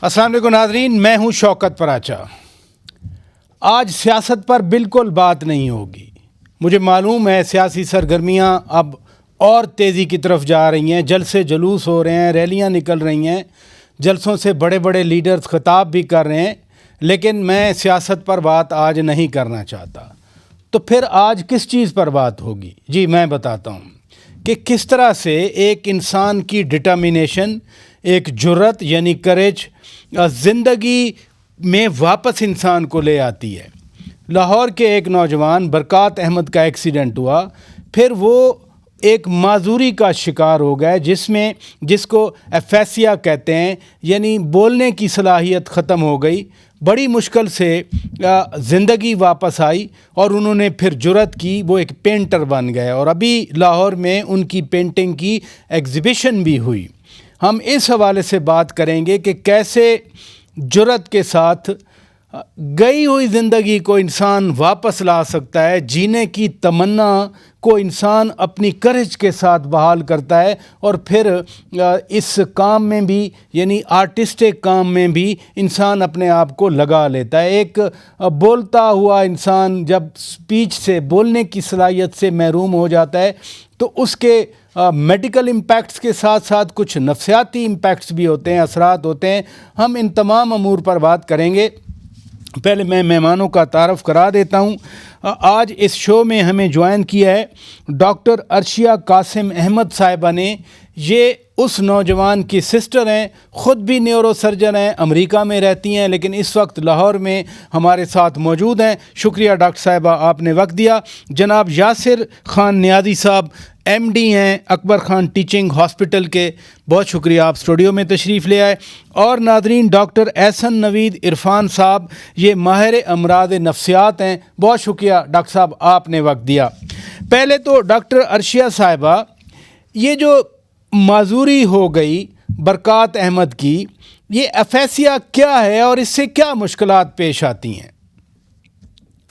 السلام علیکم ناظرین، میں ہوں شوکت پراچا۔ آج سیاست پر بالکل بات نہیں ہوگی۔ مجھے معلوم ہے سیاسی سرگرمیاں اب اور تیزی کی طرف جا رہی ہیں، جلسے جلوس ہو رہے ہیں، ریلیاں نکل رہی ہیں، جلسوں سے بڑے بڑے لیڈرز خطاب بھی کر رہے ہیں، لیکن میں سیاست پر بات آج نہیں کرنا چاہتا۔ تو پھر آج کس چیز پر بات ہوگی؟ جی میں بتاتا ہوں کہ کس طرح سے ایک انسان کی ڈٹرمینیشن، ایک جرت یعنی کریج زندگی میں واپس انسان کو لے آتی ہے۔ لاہور کے ایک نوجوان برکات احمد کا ایکسیڈنٹ ہوا، پھر وہ ایک معذوری کا شکار ہو گئے جس کو ایفیسیا کہتے ہیں، یعنی بولنے کی صلاحیت ختم ہو گئی۔ بڑی مشکل سے زندگی واپس آئی اور انہوں نے پھر جرت کی، وہ ایک پینٹر بن گئے اور ابھی لاہور میں ان کی پینٹنگ کی ایگزیبیشن بھی ہوئی۔ ہم اس حوالے سے بات کریں گے کہ کیسے جرت کے ساتھ گئی ہوئی زندگی کو انسان واپس لا سکتا ہے، جینے کی تمنا کو انسان اپنی کریج کے ساتھ بحال کرتا ہے اور پھر اس کام میں بھی یعنی آرٹسٹک کام میں بھی انسان اپنے آپ کو لگا لیتا ہے۔ ایک بولتا ہوا انسان جب اسپیچ سے، بولنے کی صلاحیت سے محروم ہو جاتا ہے تو اس کے میڈیکل امپیکٹس کے ساتھ ساتھ کچھ نفسیاتی امپیکٹس بھی ہوتے ہیں، اثرات ہوتے ہیں۔ ہم ان تمام امور پر بات کریں گے۔ پہلے میں مہمانوں کا تعارف کرا دیتا ہوں۔ آج اس شو میں ہمیں جوائن کیا ہے ڈاکٹر عرشیہ قاسم احمد صاحبہ نے۔ یہ اس نوجوان کی سسٹر ہیں، خود بھی نیورو سرجن ہیں، امریکہ میں رہتی ہیں لیکن اس وقت لاہور میں ہمارے ساتھ موجود ہیں۔ شکریہ ڈاکٹر صاحبہ، آپ نے وقت دیا۔ جناب یاسر خان نیازی صاحب ایم ڈی ہیں اکبر خان ٹیچنگ ہاسپٹل کے، بہت شکریہ آپ اسٹوڈیو میں تشریف لے آئے۔ اور ناظرین، ڈاکٹر احسن نوید عرفان صاحب، یہ ماہر امراض نفسیات ہیں، بہت شکریہ ڈاکٹر صاحب آپ نے وقت دیا۔ پہلے تو ڈاکٹر عرشیہ صاحبہ، یہ جو معذوری ہو گئی برکات احمد کی، یہ ایفیسیا کیا ہے اور اس سے کیا مشکلات پیش آتی ہیں؟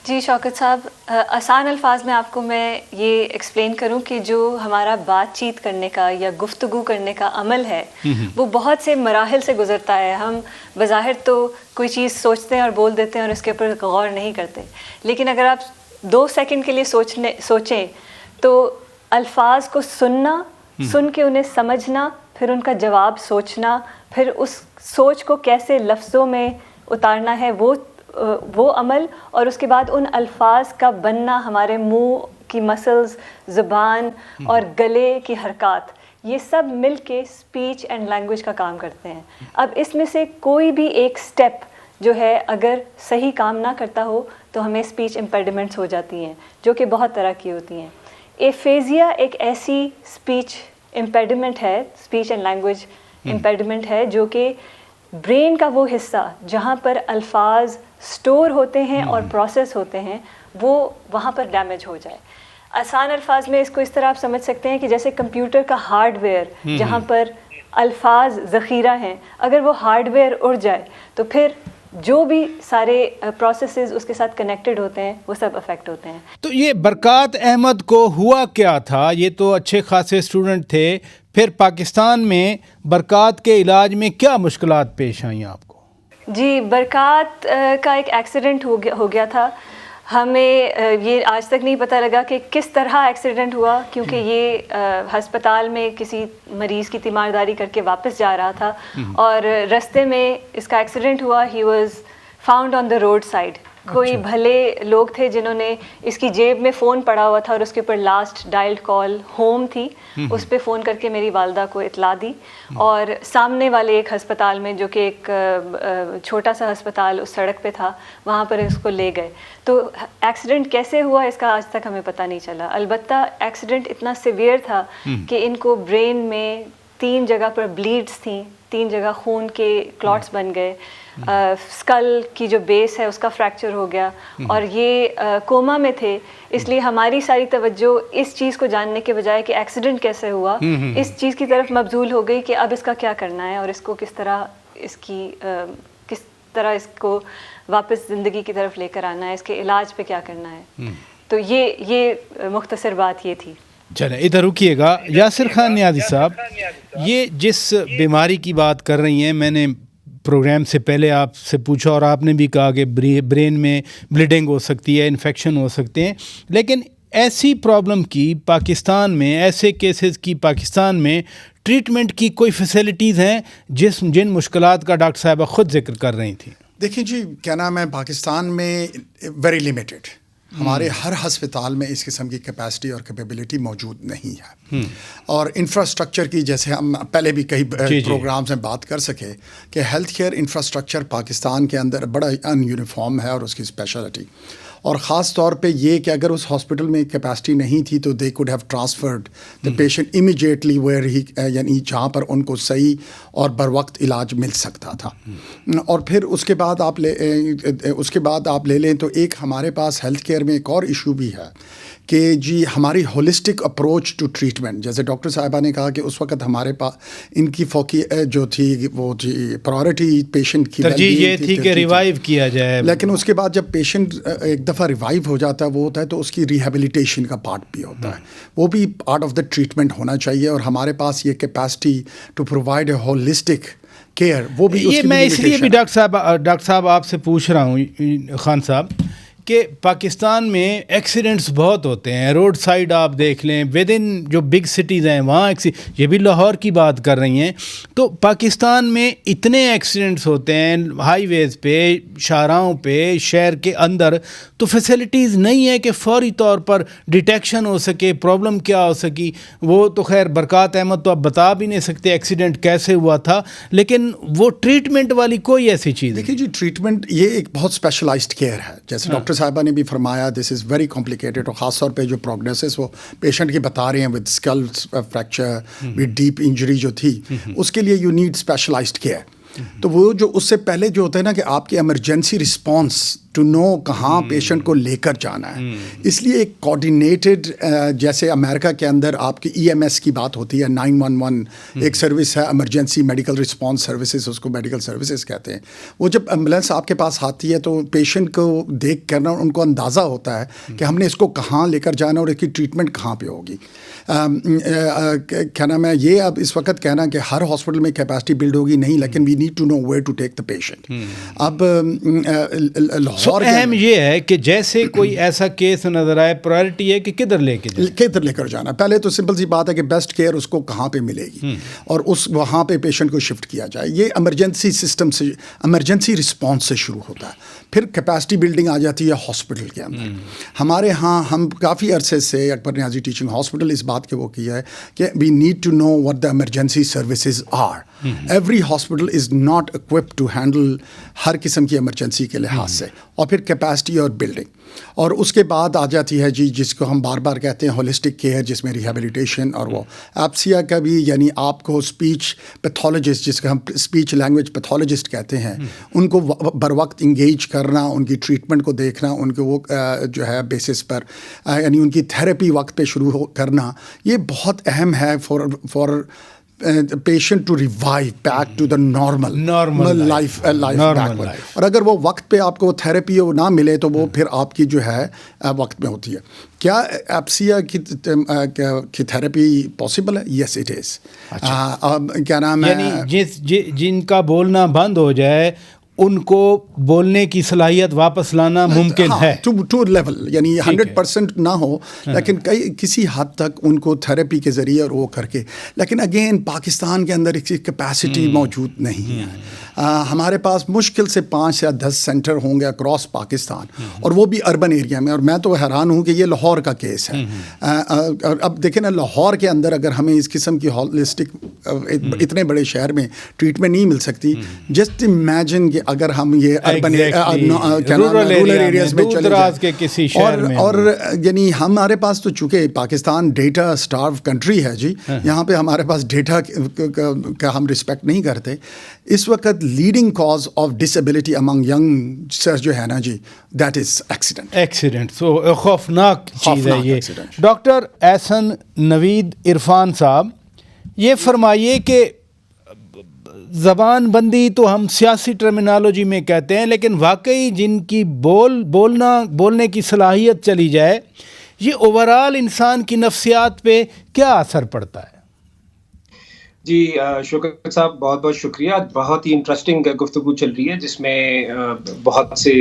جی شوکت صاحب، آسان الفاظ میں آپ کو میں یہ ایکسپلین کروں کہ جو ہمارا بات چیت کرنے کا یا گفتگو کرنے کا عمل ہے وہ بہت سے مراحل سے گزرتا ہے۔ ہم بظاہر تو کوئی چیز سوچتے ہیں اور بول دیتے ہیں اور اس کے اوپر غور نہیں کرتے، لیکن اگر آپ 2 سیکنڈ کے لیے سوچیں تو الفاظ کو سننا، سن کے انہیں سمجھنا، پھر ان کا جواب سوچنا، پھر اس سوچ کو کیسے لفظوں میں اتارنا ہے وہ عمل، اور اس کے بعد ان الفاظ کا بننا، ہمارے منہ کی مسلز، زبان اور گلے کی حرکات، یہ سب مل کے اسپیچ اینڈ لینگویج کا کام کرتے ہیں۔ اب اس میں سے کوئی بھی ایک سٹیپ جو ہے اگر صحیح کام نہ کرتا ہو تو ہمیں اسپیچ امپیڈمنٹس ہو جاتی ہیں، جو کہ بہت طرح کی ہوتی ہیں۔ ایفیزیا ایک ایسی اسپیچ امپیڈمنٹ ہے، اسپیچ اینڈ لینگویج امپیڈمنٹ ہے، جو کہ برین کا وہ حصہ جہاں پر الفاظ سٹور ہوتے ہیں اور پروسیس ہوتے ہیں، وہ وہاں پر ڈیمیج ہو جائے۔ آسان الفاظ میں اس کو اس طرح آپ سمجھ سکتے ہیں کہ جیسے کمپیوٹر کا ہارڈ ویئر جہاں پر الفاظ ذخیرہ ہیں، اگر وہ ہارڈ ویئر اڑ جائے تو پھر جو بھی سارے پروسیسز اس کے ساتھ کنیکٹڈ ہوتے ہیں وہ سب افیکٹ ہوتے ہیں۔ تو یہ برکات احمد کو ہوا کیا تھا؟ یہ تو اچھے خاصے اسٹوڈنٹ تھے، پھر پاکستان میں برکات کے علاج میں کیا مشکلات پیش آئیں آپ کو؟ جی، برکات کا ایک ایکسیڈنٹ ہو گیا تھا۔ ہمیں یہ آج تک نہیں پتہ لگا کہ کس طرح ایکسیڈنٹ ہوا، کیونکہ یہ ہسپتال میں کسی مریض کی تیمارداری کر کے واپس جا رہا تھا اور رستے میں اس کا ایکسیڈنٹ ہوا۔ He was found on the road side. کوئی بھلے لوگ تھے جنہوں نے، اس کی جیب میں فون پڑا ہوا تھا اور اس کے اوپر لاسٹ ڈائلڈ کال ہوم تھی، اس پہ فون کر کے میری والدہ کو اطلاع دی، اور سامنے والے ایک ہسپتال میں، جو کہ ایک چھوٹا سا ہسپتال اس سڑک پہ تھا، وہاں پر اس کو لے گئے۔ تو ایکسیڈنٹ کیسے ہوا اس کا آج تک ہمیں پتہ نہیں چلا۔ البتہ ایکسیڈنٹ اتنا سیویئر تھا کہ ان کو برین میں 3 جگہ پر بلیڈز تھیں، 3 جگہ خون کے کلاٹس بن گئے، اسکل کی جو بیس ہے اس کا فریکچر ہو گیا، اور یہ کوما میں تھے۔ اس لیے ہماری ساری توجہ اس چیز کو جاننے کے بجائے کہ ایکسیڈنٹ کیسے ہوا، اس چیز کی طرف مبذول ہو گئی کہ اب اس کا کیا کرنا ہے اور اس کو کس طرح اس کو واپس زندگی کی طرف لے کر آنا ہے، اس کے علاج پہ کیا کرنا ہے۔ تو یہ مختصر بات یہ تھی۔ چلیں ادھر رکیے گا۔ یاسر خان نیازی صاحب، یہ جس بیماری کی بات کر رہی ہیں، میں نے پروگرام سے پہلے آپ سے پوچھا اور آپ نے بھی کہا کہ برین میں بلیڈنگ ہو سکتی ہے, انفیکشن ہو سکتے ہیں, لیکن ایسی پرابلم کی پاکستان میں, ایسے کیسز کی پاکستان میں ٹریٹمنٹ کی کوئی فیسلٹیز ہیں جن مشکلات کا ڈاکٹر صاحبہ خود ذکر کر رہی تھیں؟ دیکھیں جی, کیا نام ہے, پاکستان میں ویری لیمیٹڈ, ہمارے ہر ہسپتال میں اس قسم کی کیپیسٹی اور کیپیبلٹی موجود نہیں ہے, اور انفراسٹرکچر کی, جیسے ہم پہلے بھی کئی پروگرامز میں بات کر سکے کہ ہیلتھ کیئر انفراسٹرکچر پاکستان کے اندر بڑا ان یونیفارم ہے, اور اس کی اسپیشلٹی, اور خاص طور پہ یہ کہ اگر اس ہاسپٹل میں کیپیسٹی نہیں تھی تو they could have transferred the patient immediately where he, یعنی جہاں پر ان کو صحیح اور بر وقت علاج مل سکتا تھا. اور پھر اس کے بعد آپ لے لیں تو ایک ہمارے پاس ہیلتھ کیئر میں ایک اور ایشو بھی ہے کہ جی ہماری ہولسٹک اپروچ ٹو ٹریٹمنٹ, جیسے ڈاکٹر صاحبہ نے کہا کہ اس وقت ہمارے پاس ان کی فوکی جو تھی وہ تھی پرائورٹی پیشنٹ کی, ترجیح یہ تھی کہ ریوائیو کیا جائے, لیکن اس کے بعد جب پیشنٹ ایک دفعہ ریوائیو ہو جاتا ہے وہ ہوتا ہے تو اس کی ریہیبلیٹیشن کا پارٹ بھی ہوتا ہے, وہ بھی پارٹ آف دا ٹریٹمنٹ ہونا چاہیے, اور ہمارے پاس یہ capacity to provide a holistic care وہ بھی, یہ میں اس لیے بھی ڈاکٹر صاحب آپ سے پوچھ رہا ہوں خان صاحب کہ پاکستان میں ایکسیڈنٹس بہت ہوتے ہیں, روڈ سائڈ آپ دیکھ لیں, ود ان جو بگ سٹیز ہیں وہاں یہ بھی لاہور کی بات کر رہی ہیں, تو پاکستان میں اتنے ایکسیڈنٹس ہوتے ہیں ہائی ویز پہ, شاہراہوں پہ, شہر کے اندر, تو فیسلٹیز نہیں ہے کہ فوری طور پر ڈیٹیکشن ہو سکے, پرابلم کیا ہو سکی. وہ تو خیر برکات احمد تو آپ بتا بھی نہیں سکتے ایکسیڈنٹ کیسے ہوا تھا, لیکن وہ ٹریٹمنٹ والی کوئی ایسی چیز دیکھیے جی, ٹریٹمنٹ یہ ایک بہت اسپیشلائزڈ کیئر ہے, جیسے ڈاکٹر صاحبہ نے بھی فرمایا دس از ویری کمپلیکیٹڈ, اور خاص طور پہ جو پروگنوسس وہ پیشنٹ کی بتا رہے ہیں with skill fracture, with deep injury جو تھی, اس کے لیے یو نیڈ اسپیشلائزڈ کیئر. تو وہ جو اس سے پہلے جو ہوتا ہے نا کہ آپ کی ایمرجنسی رسپانس ٹو نو کہاں پیشنٹ کو لے کر جانا ہے, اس لیے ایک کوآرڈینیٹڈ, جیسے امریکہ کے اندر آپ کی EMS کی بات ہوتی ہے, 911 ایک سروس ہے, ایمرجنسی میڈیکل رسپانس سروسز, اس کو میڈیکل سروسز کہتے ہیں. وہ جب ایمبولینس آپ کے پاس آتی ہے تو پیشنٹ کو دیکھ کر نا ان کو اندازہ ہوتا ہے کہ ہم نے اس کو کہاں لے کر جانا اور اس کی ٹریٹمنٹ کہاں پہ ہوگی. کیا نام ہے, یہ اب اس وقت کہنا کہ ہر ہاسپٹل میں کیپیسٹی بلڈ ہوگی نہیں, لیکن we need to know where to take the patient. اب اہم یہ ہے کہ جیسے کوئی ایسا کیس نظر آئے, پرائرٹی ہے کہ کدھر لے کر جانا. پہلے تو سمپل سی بات ہے کہ بیسٹ کیئر اس کو کہاں پہ ملے گی اور وہاں پہ پیشنٹ کو شفٹ کیا جائے. یہ ایمرجنسی سسٹم سے, ایمرجنسی رسپانس سے شروع ہوتا ہے. پھر کیپیسٹی بلڈنگ آ جاتی ہے ہاسپٹل کے اندر. ہمارے ہاں ہم کافی عرصے سے اکبر نیازی ٹیچنگ ہاسپٹل اس بات کے وہ کیا ہے کہ we need to know what the emergency services are. Every hospital is not equipped to handle ہر قسم کی ایمرجنسی کے لحاظ سے. اور پھر کیپیسٹی اور بلڈنگ, اور اس کے بعد آ جاتی ہے جی جس کو ہم بار بار کہتے ہیں ہولسٹک کیئر, جس میں ریہیبلیٹیشن اور وہ ایپسیا کا بھی, یعنی آپ کو اسپیچ پیتھولوجسٹ, جس کو ہم اسپیچ لینگویج پیتھولوجسٹ کہتے ہیں, ان کو بر وقت انگیج کرنا, ان کی ٹریٹمنٹ کو دیکھنا, ان کو وہ جو ہے بیسس پر یعنی ان کی تھراپی وقت پہ شروع کرنا, یہ بہت اہم ہے for patient to revive back to the normal life. اور اگر وہ وقت پہ آپ کو تھراپی نہ ملے تو وہ پھر آپ کی جو ہے وقت میں ہوتی ہے. کیا ایپسیا کی تھراپی پاسبل ہے؟ Yes it is. کیا نام ہے, یعنی جن کا بولنا بند ہو جائے ان کو بولنے کی صلاحیت واپس لانا ممکن ہے ٹو لیول, یعنی 100% نہ ہو لیکن کسی حد تک ان کو تھراپی کے ذریعے اور وہ کر کے. لیکن اگین پاکستان کے اندر ایک کیپیسٹی موجود نہیں ہے. ہمارے پاس مشکل سے 5 یا 10 سینٹر ہوں گے اکراس پاکستان, اور وہ بھی اربن ایریا میں. اور میں تو حیران ہوں کہ یہ لاہور کا کیس ہے. اب دیکھیں نا, لاہور کے اندر اگر ہمیں اس قسم کی ہولسٹک اتنے بڑے شہر میں ٹریٹمنٹ نہیں مل سکتی, جسٹ امیجن کہ اگر ہم یہ اربن رورل ایریاز میں چلے جائیں کسی شہر میں, اور یعنی ہمارے پاس تو چونکہ پاکستان ڈیٹا اسٹارو کنٹری ہے جی, یہاں پہ ہمارے پاس ڈیٹا کا ہم رسپیکٹ نہیں کرتے. اس وقت leading cause of disability Umang youngsters جو ہے نا جی, دیٹ از ایکسیڈنٹ. سو خوفناک چیز ہے یہ. ڈاکٹر احسن نوید عرفان صاحب, یہ فرمائیے کہ زبان بندی تو ہم سیاسی ٹرمینالوجی میں کہتے ہیں, لیکن واقعی جن کی بولنے کی صلاحیت چلی جائے, یہ اوورال انسان کی نفسیات پہ کیا اثر پڑتا ہے؟ جی شوکت صاحب بہت بہت شکریہ. بہت ہی انٹرسٹنگ گفتگو چل رہی ہے جس میں بہت سے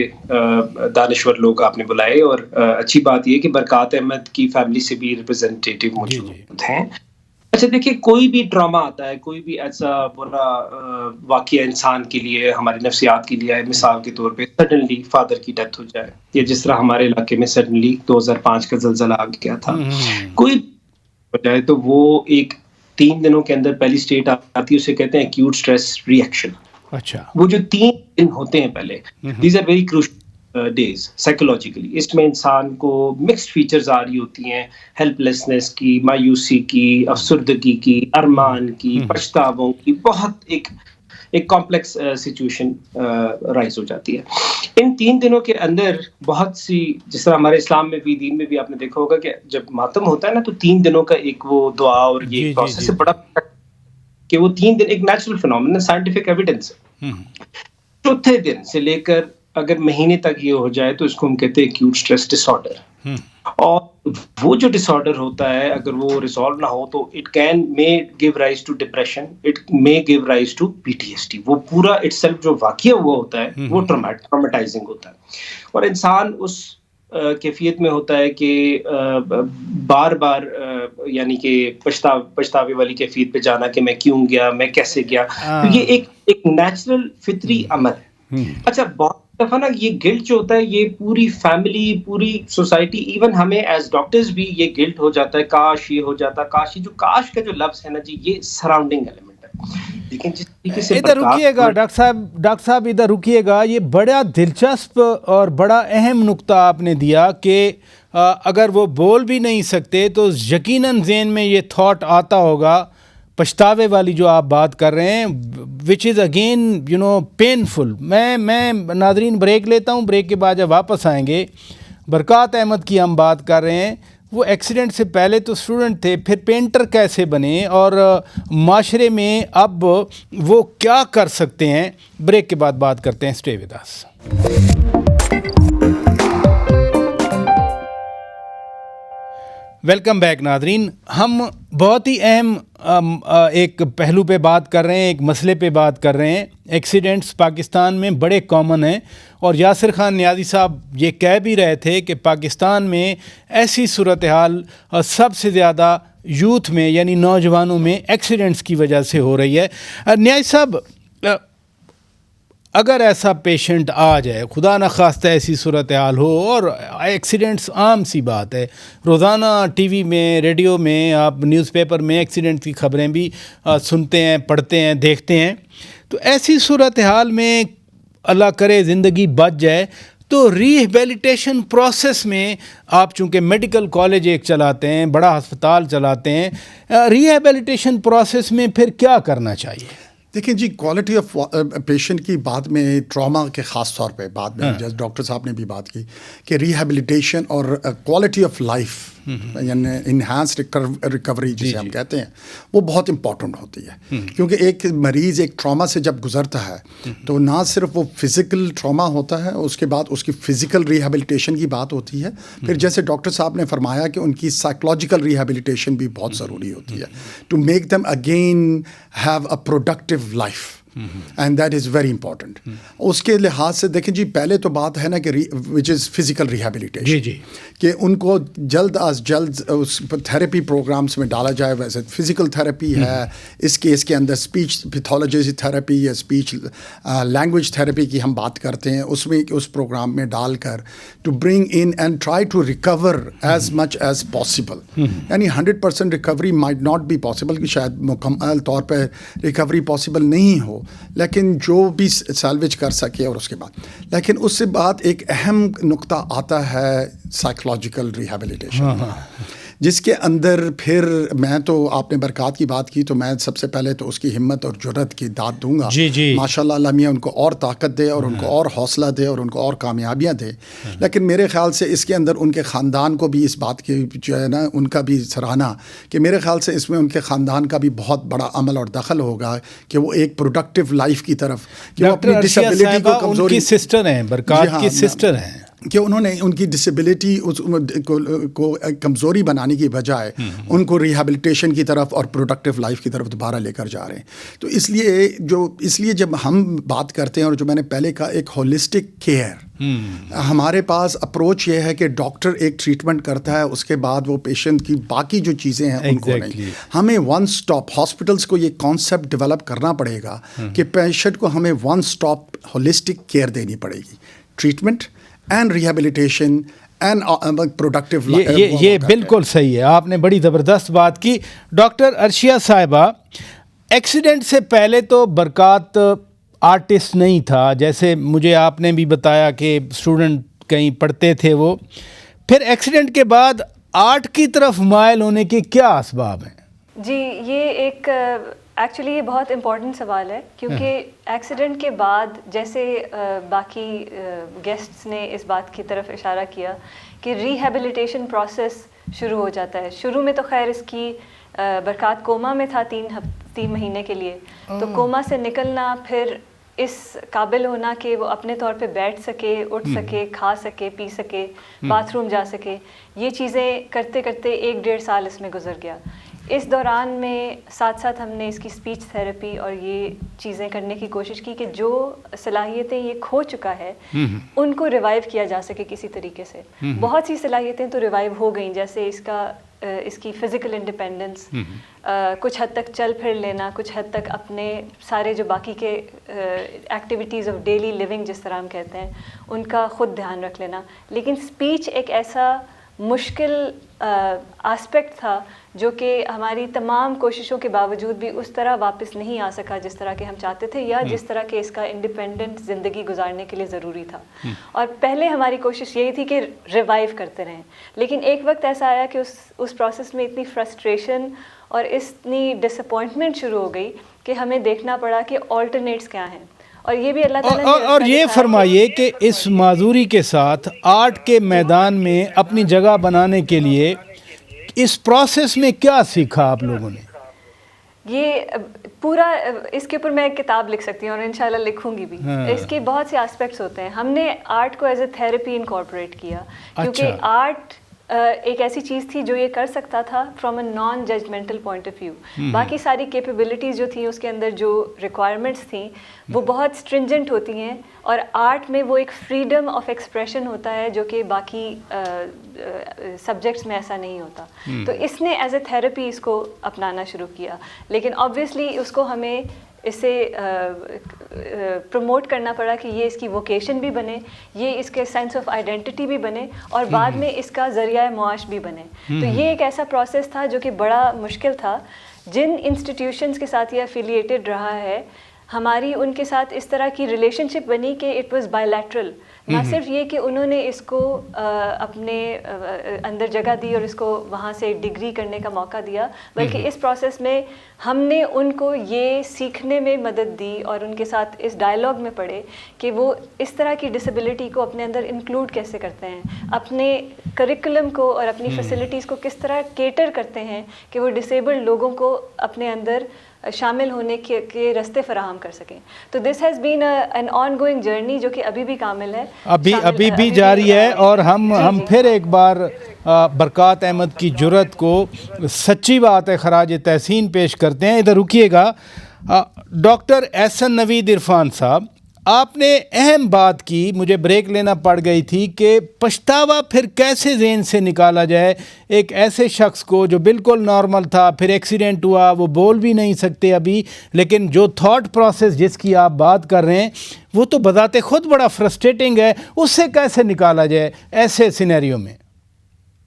دانشور لوگ آپ نے بلائے, اور اچھی بات یہ کہ برکات احمد کی فیملی سے بھی ریپرزینٹیٹیو موجود ہیں. اچھا دیکھیے, کوئی بھی ڈرامہ آتا ہے, کوئی بھی ایسا برا واقعہ انسان کے لیے, ہماری نفسیات کے لیے, مثال کے طور پہ سڈنلی فادر کی ڈیتھ ہو جائے, یا جس طرح ہمارے علاقے میں سڈنلی 2005 کا زلزلہ آ گیا تھا, کوئی ہو جائے تو وہ ایک 3 دنوں کے اندر پہلی اسٹیٹ آتی ہے, اسے کہتے ہیں ایکیوٹ اسٹریس ری ایکشن. اچھا, وہ جو 3 دن ہوتے ہیں پہلے, these are very crucial days psychologically. اس میں انسان کو مکسڈ فیچرز آ رہی ہوتی ہیں, ہیلپ لیسنس کی, مایوسی کی, افسردگی کی, ارمان کی, پچھتاووں کی, بہت ایک کمپلیکس سچویشن رائز ہو جاتی ہے. ان 3 دنوں کے اندر بہت سی, جس طرح ہمارے اسلام میں بھی, دین میں بھی آپ نے دیکھا ہوگا کہ جب ماتم ہوتا ہے نا, تو 3 دنوں کا ایک وہ دعا اور یہ پروسیس ہے بڑا, کہ وہ 3 دن ایک نیچرل فینومینا, سائنٹیفک ایویڈنس. چوتھے دن سے لے کر اگر مہینے تک یہ ہو جائے تو اس کو ہم کہتے ہیں ایکیوٹ اسٹریس ڈس آرڈر. اور وہ جو ڈس آرڈر ہوتا ہے, اگر وہ ریزالو نہ ہو تو it can may give rise to depression, it may give rise to PTSD. وہ پورا اٹ سیلف جو واقعہ ہوا ہوتا ہے وہ ٹرامیٹائزنگ ہوتا ہے, اور انسان اس کیفیت میں ہوتا ہے کہ بار بار یعنی کہ پچھتاوے والی کیفیت پہ جانا کہ میں کیوں گیا, میں کیسے گیا. تو یہ ایک نیچرل فطری عمل ہے. اچھا, بہت دفعہ نا یہ گلٹ جو ہوتا ہے, یہ پوری فیملی, پوری سوسائٹی, ایون ہمیں ایز ڈاکٹرز بھی یہ گلٹ ہو جاتا ہے, کاش یہ ہو جاتا, کاش یہ, جو کاش کا جو لفظ ہے نا جی, یہ سراؤنڈنگ ایلیمنٹ ہے. لیکن جس طریقے سے ادھر رکیے گا ڈاکٹر صاحب ادھر رکیے گا, یہ بڑا دلچسپ اور بڑا اہم نقطہ آپ نے دیا کہ اگر وہ بول بھی نہیں سکتے تو یقیناً ذہن میں یہ تھاٹ آتا ہوگا, پچھتاوے والی جو آپ بات کر رہے ہیں, وچ از اگین پینفل. میں ناظرین بریک لیتا ہوں, بریک کے بعد جب واپس آئیں گے, برکات احمد کی ہم بات کر رہے ہیں. وہ ایکسیڈنٹ سے پہلے تو اسٹوڈنٹ تھے, پھر پینٹر کیسے بنے, اور معاشرے میں اب وہ کیا کر سکتے ہیں. بریک کے بعد بات کرتے ہیں. Stay with us. Welcome back ناظرین. ہم بہت ہی اہم ایک پہلو پہ بات کر رہے ہیں, ایک مسئلے پہ بات کر رہے ہیں. ایکسیڈنٹس پاکستان میں بڑے کامن ہیں, اور یاسر خان نیازی صاحب یہ کہہ بھی رہے تھے کہ پاکستان میں ایسی صورتحال سب سے زیادہ یوتھ میں یعنی نوجوانوں میں ایکسیڈنٹس کی وجہ سے ہو رہی ہے. نیازی صاحب, اگر ایسا پیشنٹ آ جائے, خدا نخواستہ ایسی صورتحال ہو, اور ایکسیڈنٹس عام سی بات ہے, روزانہ ٹی وی میں, ریڈیو میں, آپ نیوز پیپر میں ایکسیڈنٹ کی خبریں بھی سنتے ہیں, پڑھتے ہیں, دیکھتے ہیں. تو ایسی صورتحال میں اللہ کرے زندگی بچ جائے تو ریہیبلیٹیشن پروسیس میں آپ چونکہ میڈیکل کالج ایک چلاتے ہیں, بڑا ہسپتال چلاتے ہیں, ریہیبلیٹیشن پروسیس میں پھر کیا کرنا چاہیے؟ دیکھیں جی, کوالٹی آف پیشنٹ کی بات میں, ٹراما کے خاص طور پہ بعد میں جیسے ڈاکٹر صاحب نے بھی بات کی کہ ریہیبلیٹیشن اور کوالٹی آف لائف یعنی انہانس ریکوری جسے ہم کہتے ہیں, وہ بہت امپورٹنٹ ہوتی ہے. کیونکہ ایک مریض ایک ٹراما سے جب گزرتا ہے تو نہ صرف وہ فزیکل ٹراما ہوتا ہے, اس کے بعد اس کی فزیکل ریہیبلیٹیشن کی بات ہوتی ہے. پھر جیسے ڈاکٹر صاحب نے فرمایا کہ ان کی سائیکولوجیکل ریہیبلیٹیشن بھی بہت ضروری ہوتی ہے to make them again have a productive life, and that is very important. اس کے لحاظ سے دیکھیں جی, پہلے تو بات ہے نا کہ وچ از فزیکل ریہیبلیٹیشن, کہ ان کو جلد از جلد اس تھراپی پروگرامس میں ڈالا جائے. ویسے فزیکل تھراپی ہے, اس کیس کے اندر اسپیچ پیتھولوجی تھراپی یا اسپیچ لینگویج تھراپی کی ہم بات کرتے ہیں, اس میں اس پروگرام میں ڈال کر to bring in and try to recover as much as possible. یعنی 100% recovery might not be possible, کہ شاید مکمل طور پہ ریکوری پاسبل نہیں ہو, لیکن جو بھی سیلویج کر سکے. اور اس کے بعد لیکن اس سے بعد ایک اہم نقطہ آتا ہے سائیکولوجیکل ریہیبلیٹیشن, جس کے اندر پھر میں تو آپ نے برکات کی بات کی تو میں سب سے پہلے تو اس کی ہمت اور جرت کی داد دوں گا. ماشاء اللہ, اللہ میاں ان کو اور طاقت دے اور ان کو اور حوصلہ دے اور ان کو اور کامیابیاں دے. لیکن میرے خیال سے اس کے اندر ان کے خاندان کو بھی اس بات کی جو ہے نا ان کا بھی سراہنا, کہ میرے خیال سے اس میں ان کے خاندان کا بھی بہت بڑا عمل اور دخل ہوگا کہ وہ ایک پروڈکٹیو لائف کی طرف, کہ وہ اپنی ڈسیبلٹی کو کمزوری. ان کی سسٹر ہیں, برکات کی سسٹر ہیں. کہ انہوں نے ان کی ڈسیبلٹی کو کمزوری بنانے کی بجائے ان کو ریہیبلیٹیشن کی طرف اور پروڈکٹیو لائف کی طرف دوبارہ لے کر جا رہے ہیں. تو اس لیے جب ہم بات کرتے ہیں، اور جو میں نے پہلے کہا ایک ہولسٹک کیئر، ہمارے پاس اپروچ یہ ہے کہ ڈاکٹر ایک ٹریٹمنٹ کرتا ہے، اس کے بعد وہ پیشنٹ کی باقی جو چیزیں ہیں ان کو نہیں. ہمیں ون سٹاپ ہاسپٹلس کو یہ کانسیپٹ ڈیولپ کرنا پڑے گا کہ پیشنٹ کو ہمیں ون سٹاپ ہولسٹک کیئر دینی پڑے گی، treatment and rehabilitation and productive. یہ بالکل صحیح ہے، آپ نے بڑی زبردست بات کی. ڈاکٹر عرشیہ صاحبہ، ایکسیڈنٹ سے پہلے تو برکات آرٹسٹ نہیں تھا، جیسے مجھے آپ نے بھی بتایا کہ اسٹوڈنٹ کہیں پڑھتے تھے وہ، پھر ایکسیڈنٹ کے بعد آرٹ کی طرف مائل ہونے کے کیا اسباب ہیں؟ جی، یہ ایک ایکچولی یہ بہت امپورٹنٹ سوال ہے، کیونکہ ایکسیڈنٹ کے بعد جیسے باقی گیسٹس نے اس بات کی طرف اشارہ کیا کہ ریہیبلیٹیشن پروسیس شروع ہو جاتا ہے. شروع میں تو خیر اس کی برکات کوما میں تھا 3 مہینے کے لیے، تو کوما سے نکلنا، پھر اس قابل ہونا کہ وہ اپنے طور پہ بیٹھ سکے، اٹھ سکے، کھا سکے، پی سکے، باتھ روم جا سکے، یہ چیزیں کرتے کرتے 1-1.5 سال اس میں گزر گیا. اس دوران میں ساتھ ساتھ ہم نے اس کی اسپیچ تھیراپی اور یہ چیزیں کرنے کی کوشش کی کہ جو صلاحیتیں یہ کھو چکا ہے ان کو ریوائیو کیا جا سکے کسی طریقے سے. بہت سی صلاحیتیں تو ریوائیو ہو گئیں، جیسے اس کی فزیکل انڈیپینڈنس، کچھ حد تک چل پھر لینا، کچھ حد تک اپنے سارے جو باقی کے ایکٹیویٹیز آف ڈیلی لیونگ جس طرح ہم کہتے ہیں ان کا خود دھیان رکھ لینا. لیکن اسپیچ ایک ایسا مشکل آسپیکٹ تھا جو کہ ہماری تمام کوششوں کے باوجود بھی اس طرح واپس نہیں آ سکا جس طرح کہ ہم چاہتے تھے، یا جس طرح کہ اس کا انڈیپینڈنٹ زندگی گزارنے کے لیے ضروری تھا. اور پہلے ہماری کوشش یہی تھی کہ ریوائیو کرتے رہیں، لیکن ایک وقت ایسا آیا کہ اس پروسیس میں اتنی فرسٹریشن اور اتنی ڈس اپوائنٹمنٹ شروع ہو گئی کہ ہمیں دیکھنا پڑا کہ آلٹرنیٹس کیا ہیں. اور یہ بھی اللہ تعالیٰ اور یہ فرمائیے کہ اس معذوری کے ساتھ آرٹ کے میدان میں اپنی جگہ بنانے کے لیے اس پروسیس میں کیا سیکھا آپ لوگوں نے؟ یہ پورا اس کے اوپر میں ایک کتاب لکھ سکتی ہوں اور انشاءاللہ لکھوں گی بھی. اس کے بہت سے آسپیکٹس ہوتے ہیں. ہم نے آرٹ کو ایز اے تھیراپی انکارپوریٹ کیا، کیونکہ آرٹ ایک ایسی چیز تھی جو یہ کر سکتا تھا from a non judgmental point of view. باقی ساری کیپیبلٹیز جو تھیں اس کے اندر جو ریکوائرمنٹس تھیں وہ بہت اسٹرنجنٹ ہوتی ہیں، اور آرٹ میں وہ ایک فریڈم آف ایکسپریشن ہوتا ہے جو کہ باقی سبجیکٹس میں ایسا نہیں ہوتا. تو اس نے ایز اے تھیراپی اس کو اپنانا شروع کیا، لیکن آبویسلی اس کو ہمیں اسے پروموٹ کرنا پڑا کہ یہ اس کی ووکیشن بھی بنے، یہ اس کے سینس آف آئیڈینٹی بھی بنے، اور بعد میں اس کا ذریعہ معاش بھی بنے. تو یہ ایک ایسا پروسیس تھا جو کہ بڑا مشکل تھا. جن انسٹیٹیوشنز کے ساتھ یہ افیلیٹڈ رہا ہے، ہماری ان کے ساتھ اس طرح کی ریلیشن شپ بنی کہ اٹ واز بائی لیٹرل. نہ صرف یہ کہ انہوں نے اس کو اپنے اندر جگہ دی اور اس کو وہاں سے ڈگری کرنے کا موقع دیا، بلکہ اس پروسیس میں ہم نے ان کو یہ سیکھنے میں مدد دی اور ان کے ساتھ اس ڈائلاگ میں پڑھے کہ وہ اس طرح کی ڈسیبلٹی کو اپنے اندر انکلوڈ کیسے کرتے ہیں، اپنے کریکولم کو اور اپنی فیسلٹیز کو کس طرح کیٹر کرتے ہیں کہ وہ ڈسیبلڈ لوگوں کو اپنے اندر شامل ہونے کے راستے فراہم کر سکیں. تو this has been an on going journey جو کہ ابھی بھی کامل ہے، ابھی بھی جاری ہے. اور ہم پھر ایک بار برکات احمد کی جرأت کو سچی بات ہے خراج تحسین پیش کرتے ہیں. ادھر رکیے گا. ڈاکٹر احسن نوید عرفان صاحب، آپ نے اہم بات کی، مجھے بریک لینا پڑ گئی تھی، کہ پچھتاوا پھر کیسے ذہن سے نکالا جائے ایک ایسے شخص کو جو بالکل نارمل تھا، پھر ایکسیڈنٹ ہوا، وہ بول بھی نہیں سکتے ابھی، لیکن جو تھاٹ پروسیس جس کی آپ بات کر رہے ہیں وہ تو بذات خود بڑا فرسٹریٹنگ ہے. اس سے کیسے نکالا جائے ایسے سینیریو میں؟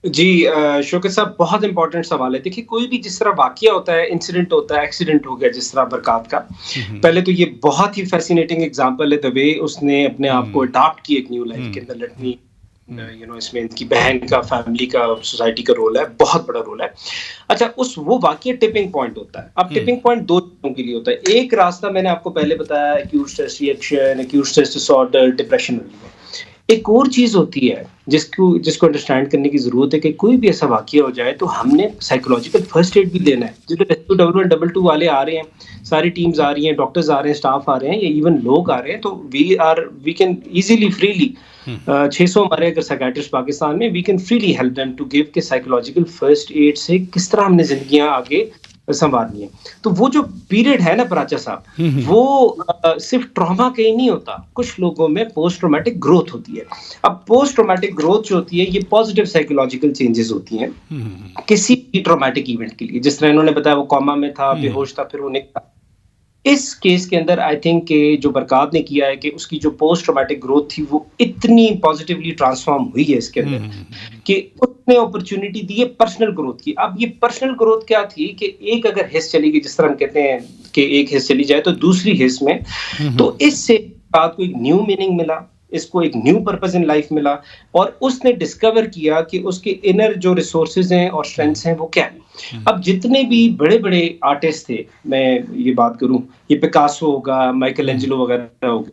جی شوکت صاحب، بہت امپورٹنٹ سوال ہے. دیکھیے، کوئی بھی جس طرح واقعہ ہوتا ہے، انسیڈنٹ ہوتا ہے، ایکسیڈنٹ ہو گیا جس طرح برکات کا، پہلے تو یہ بہت ہی فیسینیٹنگ ایگزامپل ہے دا وے اس نے اپنے آپ کو اڈاپٹ کی ایک نیو لائف کے اندر. لٹنی اس میں ان کی بہن کا، فیملی کا، سوسائٹی کا رول ہے، بہت بڑا رول ہے. اچھا، وہ واقعہ ٹپنگ پوائنٹ ہوتا ہے. اب ٹپنگ پوائنٹ 2 چیزوں کے لیے ہوتا ہے. ایک راستہ میں نے آپ کو پہلے بتایا، acute stress reaction, acute stress dis order, depression. ایک اور چیز ہوتی ہے جس کو انڈرسٹینڈ کرنے کی ضرورت ہے کہ کوئی بھی ایسا واقعہ ہو جائے تو ہم نے سائیکولوجیکل فرسٹ ایڈ بھی دینا ہے. جو ریسکیو 112 والے آ رہے ہیں, ساری ٹیمز آ رہی ہیں, ڈاکٹرز آ رہے ہیں, اسٹاف آ رہے ہیں, یا ایون لوگ آ رہے ہیں, تو وی کین ایزیلی فریلی 600 ہمارے اگر سائیکیٹرسٹ پاکستان میں, we can freely help them to give کہ سائیکولوجیکل فرسٹ ایڈ سے کس طرح ہم نے زندگیاں آگے سنوارنی ہے. تو وہ جو پیریڈ ہے نا پراچا صاحب, وہ صرف ٹراما کا ہی نہیں ہوتا, کچھ لوگوں میں پوسٹ ٹرامیٹک گروتھ ہوتی ہے. اب پوسٹ ٹرامیٹک گروتھ جو ہوتی ہے یہ پازیٹیو سائیکولوجیکل چینجز ہوتی ہیں کسی بھی ٹرامیٹک ایونٹ کے لیے. جس طرح انہوں نے بتایا وہ کوما میں تھا, بے ہوش تھا, پھر وہ نکلا. اس کیس کے اندر آئی تھنک کہ جو برکات نے کیا ہے کہ اس کی جو پوسٹ ٹرامیٹک گروتھ تھی وہ اتنی پازیٹیولی ٹرانسفارم ہوئی ہے اس کے اندر کہ اس نے اپرچونٹی دی ہے پرسنل گروتھ کی. اب یہ پرسنل گروتھ کیا تھی کہ ایک اگر حص چلی گئی, جس طرح ہم کہتے ہیں کہ ایک حص چلی جائے تو دوسری حص میں, تو اس سے بات کو ایک نیو میننگ ملا, اس کو ایک نیو پرپز ان لائف ملا, اور اس نے ڈسکور کیا کہ اس کے انر جو ریسورسز ہیں اور اسٹرینگس ہیں وہ کیا ہیں. اب جتنے بھی بڑے بڑے آرٹسٹ تھے, میں یہ بات کروں, یہ پیکاسو ہوگا, مائیکل اینجلو وغیرہ ہوگا,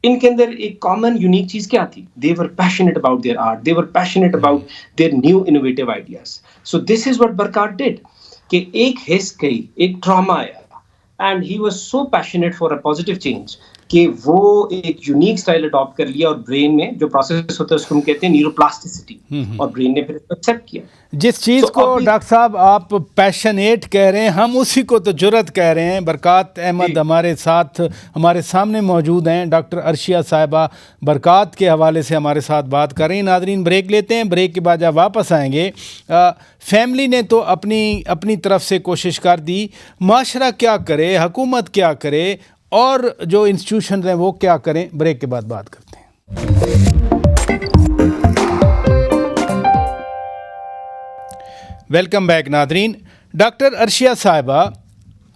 ان کے اندر ایک کامن یونیک چیز کیا تھی؟ they were passionate about their art, they were passionate about their new innovative ideas. So this is what Barkat did, کہ ایک حص گئی, ایک ٹراما آیا, and he was so passionate for a positive change کہ وہ ایک یونیک سٹائل اڈاپٹ کر لیا, اور برین میں جو پروسیس ہوتا ہے اس کو ہم کہتے ہیں نیوروپلاسٹیسٹی, اور برین نے پھر اس کو ایکسیپٹ کیا. جس چیز کو ڈاکٹر صاحب آپ پیشنیٹ کہہ رہے ہیں, ہم اسی کو تو جرت کہہ رہے ہیں. برکات احمد ہمارے ساتھ, ہمارے سامنے موجود ہیں. ڈاکٹر عرشیہ صاحبہ برکات کے حوالے سے ہمارے ساتھ بات کر رہی ہیں. ناظرین بریک لیتے ہیں, بریک کے بعد جب واپس آئیں گے, فیملی نے تو اپنی طرف سے کوشش کر دی, معاشرہ کیا کرے, حکومت کیا کرے, اور جو انسٹیٹیوشن ہیں وہ کیا کریں. بریک کے بعد بات کرتے ہیں. ویلکم بیک ناظرین. ڈاکٹر عرشیہ صاحبہ,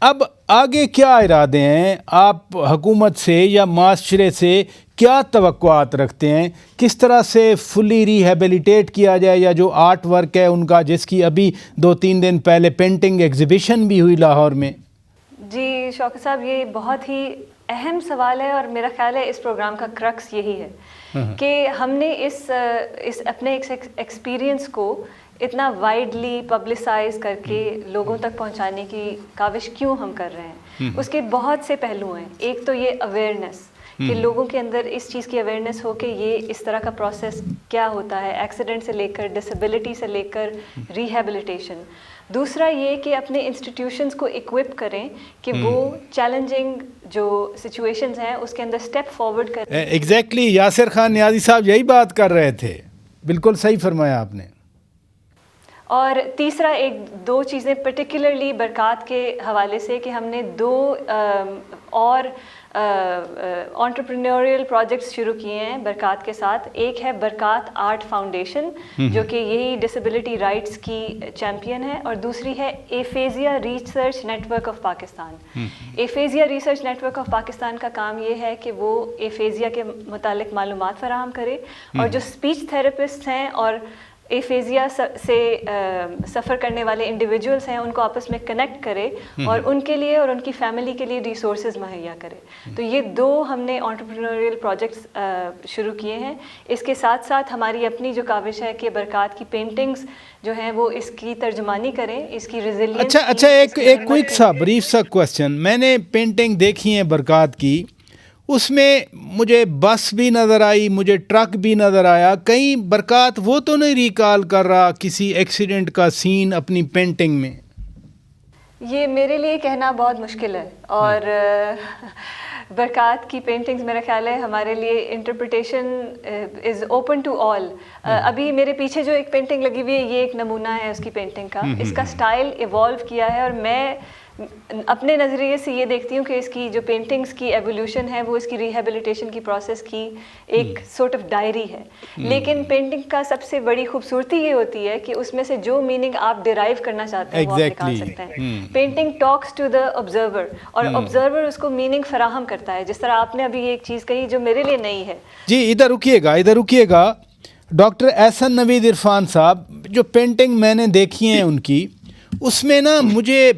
اب آگے کیا ارادے ہیں آپ حکومت سے یا معاشرے سے, کیا توقعات رکھتے ہیں؟ کس طرح سے فلی ریہیبلیٹیٹ کیا جائے, یا جو آرٹ ورک ہے ان کا, جس کی ابھی 2-3 دن پہلے پینٹنگ ایگزیبیشن بھی ہوئی لاہور میں؟ جی شوکت صاحب, یہ بہت ہی اہم سوال ہے, اور میرا خیال ہے اس پروگرام کا کرکس یہی ہے کہ ہم نے اس اپنے ایکسپیرینس کو اتنا وائڈلی پبلسائز کر کے لوگوں تک پہنچانے کی کاوش کیوں ہم کر رہے ہیں. اس کے بہت سے پہلو ہیں. ایک تو یہ اویئرنیس, کہ لوگوں کے اندر اس چیز کی اویئرنیس ہو کہ یہ اس طرح کا پروسیس کیا ہوتا ہے, ایکسیڈنٹ سے لے کر ڈسیبلٹی سے لے کر ریہیبلیٹیشن. دوسرا یہ کہ اپنے انسٹیٹیوشنز کو اکوپ کریں کہ وہ چیلنجنگ جو سچویشنز ہیں اس کے اندر اسٹیپ فارورڈ کریں. ایگزیکٹلی یاسر خان نیازی صاحب یہی بات کر رہے تھے, بالکل صحیح فرمایا آپ نے. اور تیسرا دو چیزیں پرٹیکولرلی برکات کے حوالے سے, کہ ہم نے 2 اور انٹرپرینیوریل پروجیکٹس شروع کیے ہیں برکات کے ساتھ. ایک ہے برکات آرٹ فاؤنڈیشن جو کہ یہی ڈسیبلٹی رائٹس کی چیمپئن ہے, اور دوسری ہے aphasia research network of Pakistan. Aphasia research network of Pakistan کا کام یہ ہے کہ وہ ایفیزیا کے متعلق معلومات فراہم کرے, اور جو اسپیچ تھراپسٹ ہیں اور ایفیزیا سے سفر کرنے والے انڈیویجولس ہیں ان کو آپس میں کنیکٹ کرے, اور ان کے لیے اور ان کی فیملی کے لیے ریسورسز مہیا کرے. تو یہ 2 ہم نے انٹرپرینوریل پروجیکٹس شروع کیے ہیں. اس کے ساتھ ساتھ ہماری اپنی جو کاوش ہے کہ برکات کی پینٹنگز جو ہیں وہ اس کی ترجمانی کریں, اس کی ریزیلینس. اچھا ایک کوئک سا بریف سا کوسچن. میں نے پینٹنگ دیکھی ہیں برکات کی, اس میں مجھے بس بھی نظر آئی, مجھے ٹرک بھی نظر آیا. کہیں برکات وہ تو نہیں ریکال کر رہا کسی ایکسیڈنٹ کا سین اپنی پینٹنگ میں؟ یہ میرے لیے کہنا بہت مشکل ہے, اور برکات کی پینٹنگز میرا خیال ہے ہمارے لیے interpretation is open to all. ابھی میرے پیچھے جو ایک پینٹنگ لگی ہوئی ہے یہ ایک نمونہ ہے اس کی پینٹنگ کا. اس کا سٹائل ایوالو کیا ہے, اور میں اپنے نظریے سے یہ دیکھتی ہوں کہ اس کی جو پینٹنگز کی ایولیوشن ہے وہ اس کی ریہیبلیٹیشن کی پروسیس کی ایک سورٹ آف ڈائری ہے. لیکن پینٹنگ کا سب سے بڑی خوبصورتی یہ ہوتی ہے کہ اس میں سے جو میننگ آپ ڈیرائیو کرنا چاہتے ہیں وہ آپ نکال سکتے ہیں. Painting talks to the observer, اور آبزرور اس کو میننگ فراہم کرتا ہے. جس طرح آپ نے ابھی ایک چیز کہی جو میرے لیے نئی ہے. جی ادھر رکیے گا. ڈاکٹر احسن نوید عرفان صاحب, جو پینٹنگ میں نے دیکھی ہیں ان کی, اس میں نا مجھے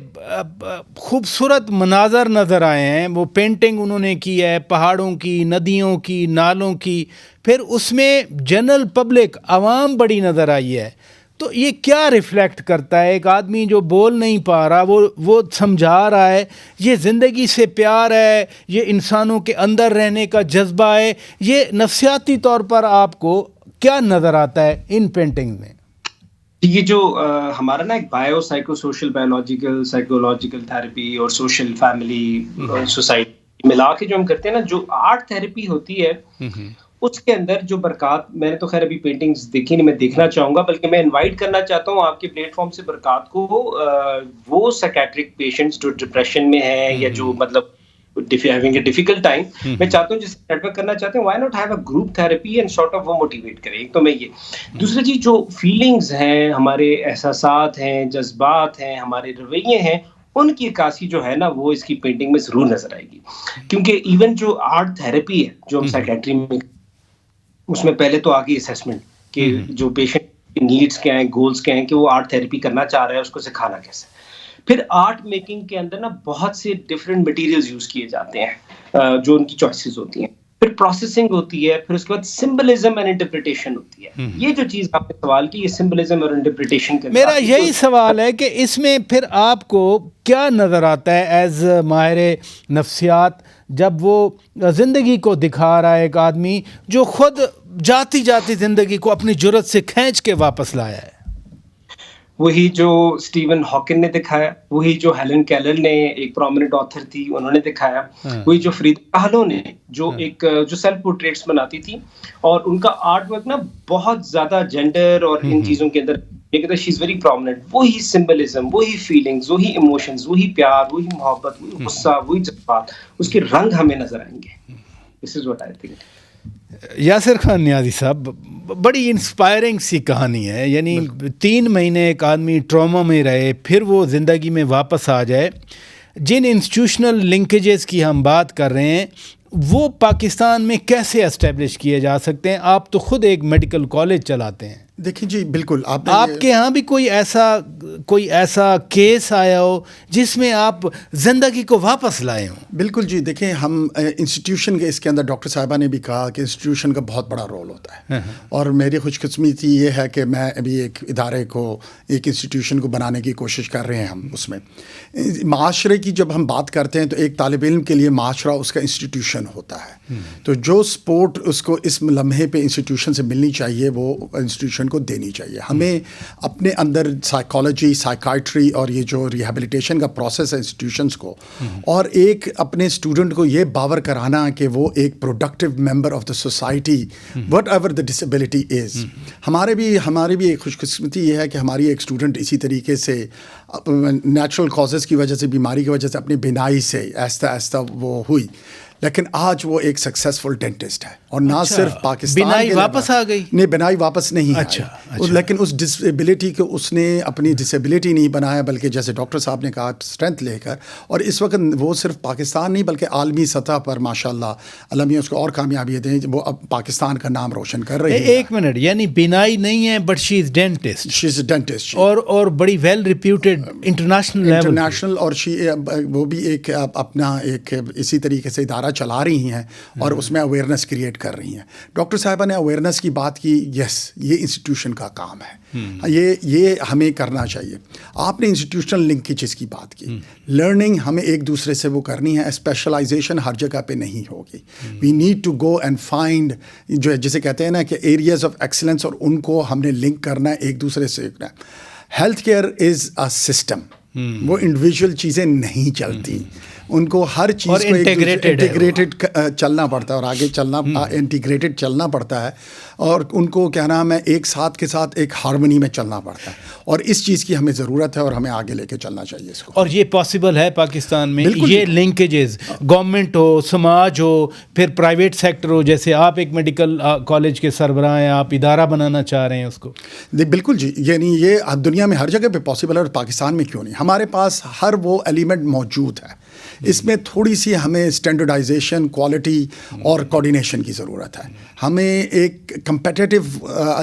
خوبصورت مناظر نظر آئے ہیں. وہ پینٹنگ انہوں نے کی ہے پہاڑوں کی, ندیوں کی, نالوں کی, پھر اس میں جنرل پبلک عوام بڑی نظر آئی ہے. تو یہ کیا ریفلیکٹ کرتا ہے؟ ایک آدمی جو بول نہیں پا رہا وہ سمجھا رہا ہے, یہ زندگی سے پیار ہے, یہ انسانوں کے اندر رہنے کا جذبہ ہے. یہ نفسیاتی طور پر آپ کو کیا نظر آتا ہے ان پینٹنگ میں؟ یہ جو ہمارا نا ایک bio psycho social biological psychological therapy اور سوشل فیملی سوسائٹی ملا کے جو ہم کرتے ہیں نا, جو آرٹ تھراپی ہوتی ہے اس کے اندر جو برکات, میں نے تو خیر ابھی پینٹنگز دیکھی نہیں, میں دیکھنا چاہوں گا, بلکہ میں انوائٹ کرنا چاہتا ہوں آپ کے پلیٹ فارم سے برکات کو, وہ سائکیٹرک پیشنٹس جو ڈپریشن میں ہیں یا جو مطلب having a difficult time, میں چاہتا ہوں جس نیٹ ورک کرنا چاہتے ہیں, why not have a group therapy and sort of وہ موٹیویٹ کریں. ایک تو میں یہ, دوسری چیز جو فیلنگز ہیں, ہمارے احساسات ہیں, جذبات ہیں, ہمارے رویے ہیں, ان کی عکاسی جو ہے نا وہ اس کی پینٹنگ میں ضرور نظر آئے گی. کیونکہ ایون جو آرٹ تھراپی ہے جو ہم سائیکیٹری میں, اس میں پہلے تو آگے اسیسمنٹ کہ جو پیشنٹ کی نیڈس کیا ہیں, گولز کیا ہیں, کہ وہ آرٹ تھراپی کرنا چاہ رہا ہے, اس کو سکھانا کیسے. پھر آرٹ میکنگ کے اندر نا بہت سے ڈفرینٹ مٹیریلز یوز کیے جاتے ہیں جو ان کی چوائسیز ہوتی ہیں. پھر پروسیسنگ ہوتی ہے, پھر اس کے بعد سمبلزم اینڈ انٹرپریٹیشن ہوتی ہے. یہ جو چیز آپ نے سوال کی, یہ سمبلزم اور انٹرپریٹیشن کے میرا یہی سوال ہے کہ اس میں پھر آپ کو کیا نظر آتا ہے ایز ماہر نفسیات, جب وہ زندگی کو دکھا رہا ہے ایک آدمی جو خود جاتی جاتی زندگی کو اپنی جرت سے کھینچ کے واپس لایا ہے. وہی جو اسٹیون ہاکن نے دکھایا, وہی جو ہیلن کیلر نے ایک پرومیننٹ آتھر تھی انہوں نے دکھایا, وہی جو فریدا کہلو نے جو ایک جو سیلف پورٹریٹس بناتی تھی, اور ان کا آرٹ ورک نا بہت زیادہ جینڈر اور ان چیزوں کے اندر شی از ویری پرومیننٹ. وہی سمبلزم, وہی فیلنگز, وہی ایموشنز, وہی پیار, وہی محبت, وہی غصہ, وہی جذبات, اس کے رنگ ہمیں نظر آئیں گے. This is what I think. Yasir Khan Niazi Sahib, بڑی انسپائرنگ سی کہانی ہے. یعنی 3 مہینے ایک آدمی ٹراما میں رہے, پھر وہ زندگی میں واپس آ جائے. جن انسٹیٹیوشنل لنکیجز کی ہم بات کر رہے ہیں وہ پاکستان میں کیسے اسٹیبلش کیے جا سکتے ہیں؟ آپ تو خود ایک میڈیکل کالج چلاتے ہیں. دیکھیں جی, بالکل آپ کے ہاں بھی کوئی ایسا کیس آیا ہو جس میں آپ زندگی کو واپس لائے ہوں؟ بالکل جی, دیکھیں ہم انسٹیٹیوشن کے اس کے اندر ڈاکٹر صاحبہ نے بھی کہا کہ انسٹیٹیوشن کا بہت بڑا رول ہوتا ہے, اور میری خوش قسمتی یہ ہے کہ میں ابھی ایک ادارے کو, ایک انسٹیٹیوشن کو بنانے کی کوشش کر رہے ہیں ہم. اس میں معاشرے کی جب ہم بات کرتے ہیں تو ایک طالب علم کے لیے معاشرہ اس کا انسٹیٹیوشن ہوتا ہے. تو جو سپورٹ اس کو اس لمحے پہ انسٹیٹیوشن سے ملنی چاہیے وہ انسٹیٹیوشن کو دینی چاہیے. ہمیں اپنے اندر سائیکالوجی, سائیکائٹری اور یہ جو ریہیبلیٹیشن کا پروسیس ہے انسٹیٹیوشنس کو, اور ایک اپنے اسٹوڈنٹ کو یہ باور کرانا کہ وہ ایک productive member of the society whatever the disability is. ہمارے بھی ایک خوش قسمتی یہ ہے کہ ہماری ایک اسٹوڈنٹ اسی طریقے سے نیچرل کازز کی وجہ سے, بیماری کی وجہ سے, اپنی بینائی سے آہستہ آہستہ وہ ہوئی, لیکن آج وہ ایک سکسیزفل ڈینٹسٹ ہے. اور نہ صرف پاکستان, بینائی واپس آ گئی؟ نہیں, بینائی واپس نہیں آئی, لیکن اس ڈسیبلٹی کو اس نے اپنی ڈسیبلٹی نہیں بنایا, بلکہ جیسے ڈاکٹر صاحب نے کہا اسٹرینتھ لے کر. اور اس وقت وہ صرف پاکستان نہیں بلکہ عالمی سطح پر ماشاءاللہ اللہ میاں اس کو اور کامیابی دیں, وہ اب پاکستان کا نام روشن کر رہی ہے. ایک منٹ, یعنی بینائی نہیں ہے but she is dentist. She is dentist اور بڑی ویل ریپیوٹیڈ انٹرنیشنل, اور وہ بھی ایک اپنا ایک اسی طریقے سے ادارہ چلا رہی ہیں اور اس میں اویئرنیس کریٹ کر رہی ہیں. ڈاکٹر صاحبہ نے اویئرنیس کی بات کی, یس یہ انسٹیٹیوشن کا کام ہے, یہ ہمیں کرنا چاہیے. آپ نے انسٹیٹیوشنل لنکیجز کی بات کی, لرننگ ہمیں ایک دوسرے سے وہ کرنی ہے, اسپیشلائزیشن ہر جگہ پہ نہیں ہوگی. We need to go and find جو جسے کہتے ہیں نا کہ ایریاز آف ایکسلنس, اور ان کو ہم نے لنک کرنا ہے ایک دوسرے سے. Health care is a system, وہ انڈیویجول چیزیں نہیں چلتی, ان کو ہر چیز کو انٹیگریٹڈ چلنا پڑتا ہے, اور آگے چلنا انٹیگریٹڈ چلنا پڑتا ہے, اور ان کو کیا نام ہے ایک ساتھ کے ساتھ ایک ہارمنی میں چلنا پڑتا ہے. اور اس چیز کی ہمیں ضرورت ہے اور ہمیں آگے لے کے چلنا چاہیے اس کو. اور یہ پاسبل ہے پاکستان میں, یہ لنکیجز گورنمنٹ ہو, سماج ہو, پھر پرائیویٹ سیکٹر ہو, جیسے آپ ایک میڈیکل کالج کے سربراہ ہیں, آپ ادارہ بنانا چاہ رہے ہیں اس کو. بالکل جی, یعنی یہ دنیا میں ہر جگہ پہ پاسبل ہے, اور پاکستان میں کیوں نہیں. ہمارے پاس ہر وہ ایلیمنٹ موجود ہے. اس میں تھوڑی سی ہمیں اسٹینڈرڈائزیشن، کوالٹی اور کوآرڈینیشن کی ضرورت ہے. ہمیں ایک کمپیٹیٹیو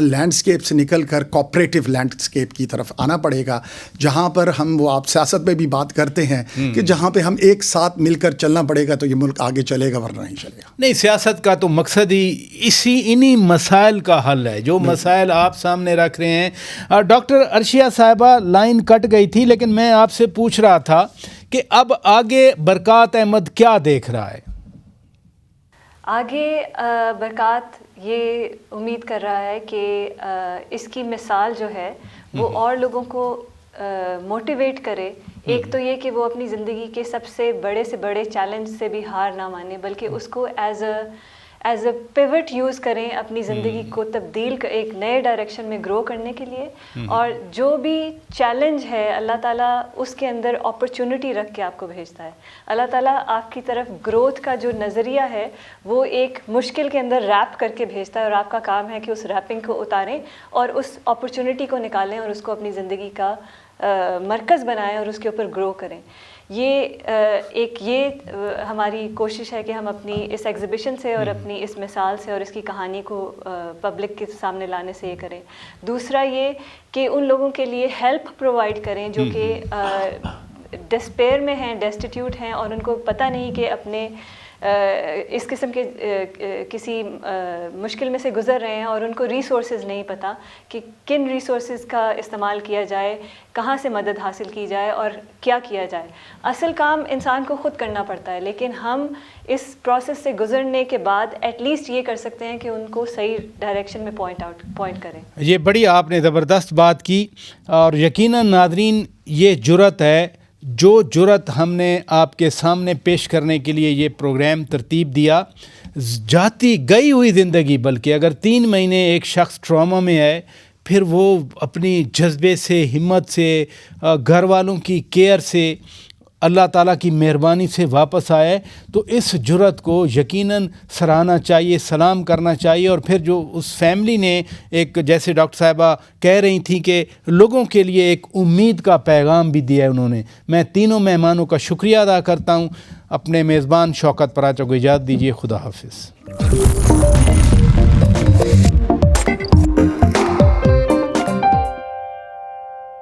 لینڈسکیپ سے نکل کر کوآپریٹیو لینڈسکیپ کی طرف آنا پڑے گا، جہاں پر ہم وہ آپ سیاست میں بھی بات کرتے ہیں کہ جہاں پہ ہم ایک ساتھ مل کر چلنا پڑے گا تو یہ ملک آگے چلے گا، ورنہ نہیں چلے گا. نہیں، سیاست کا تو مقصد ہی انہی مسائل کا حل ہے جو مسائل آپ سامنے رکھ رہے ہیں. ڈاکٹر عرشیہ صاحبہ، لائن کٹ گئی تھی لیکن میں آپ سے پوچھ رہا تھا کہ اب آگے برکات احمد کیا دیکھ رہا ہے؟ آگے برکات یہ امید کر رہا ہے کہ اس کی مثال جو ہے وہ اور لوگوں کو موٹیویٹ کرے. ایک تو یہ کہ وہ اپنی زندگی کے سب سے بڑے چیلنج سے بھی ہار نہ مانے، بلکہ اس کو ایز اے پیوٹ یوز کریں اپنی زندگی کو ایک نئے ڈائریکشن میں گرو کرنے کے لیے. اور جو بھی چیلنج ہے اللہ تعالیٰ اس کے اندر اپرچونٹی رکھ کے آپ کو بھیجتا ہے. اللہ تعالیٰ آپ کی طرف گروتھ کا جو نظریہ ہے وہ ایک مشکل کے اندر ریپ کر کے بھیجتا ہے، اور آپ کا کام ہے کہ اس ریپنگ کو اتاریں اور اس اپرچونٹی کو نکالیں اور اس کو اپنی زندگی کا مرکز بنائیں اور اس کے اوپر گرو کریں. یہ ہماری کوشش ہے کہ ہم اپنی اس ایگزیبیشن سے اور اپنی اس مثال سے اور اس کی کہانی کو پبلک کے سامنے لانے سے یہ کریں. دوسرا یہ کہ ان لوگوں کے لیے ہیلپ پرووائڈ کریں جو کہ ڈسپیئر میں ہیں، ڈیسٹیٹیوٹ ہیں، اور ان کو پتہ نہیں کہ اپنے اس قسم کے کسی مشکل میں سے گزر رہے ہیں اور ان کو ریسورسز نہیں پتہ کہ کن ریسورسز کا استعمال کیا جائے، کہاں سے مدد حاصل کی جائے اور کیا کیا جائے. اصل کام انسان کو خود کرنا پڑتا ہے، لیکن ہم اس پروسیس سے گزرنے کے بعد ایٹ لیسٹ یہ کر سکتے ہیں کہ ان کو صحیح ڈائریکشن میں پوائنٹ کریں. یہ بڑی آپ نے زبردست بات کی، اور یقیناً ناظرین یہ جرأت ہے، جو جرأت ہم نے آپ کے سامنے پیش کرنے کے لیے یہ پروگرام ترتیب دیا. جاتی گئی ہوئی زندگی، بلکہ اگر 3 مہینے ایک شخص ٹراما میں ہے، پھر وہ اپنی جذبے سے، ہمت سے، گھر والوں کی کیئر سے، اللہ تعالیٰ کی مہربانی سے واپس آئے، تو اس جرأت کو یقیناً سراہنا چاہیے، سلام کرنا چاہیے. اور پھر جو اس فیملی نے ایک، جیسے ڈاکٹر صاحبہ کہہ رہی تھیں کہ لوگوں کے لیے ایک امید کا پیغام بھی دیا ہے انہوں نے. میں تینوں مہمانوں کا شکریہ ادا کرتا ہوں. اپنے میزبان شوکت پراچا کو اجازت دیجیے. خدا حافظ.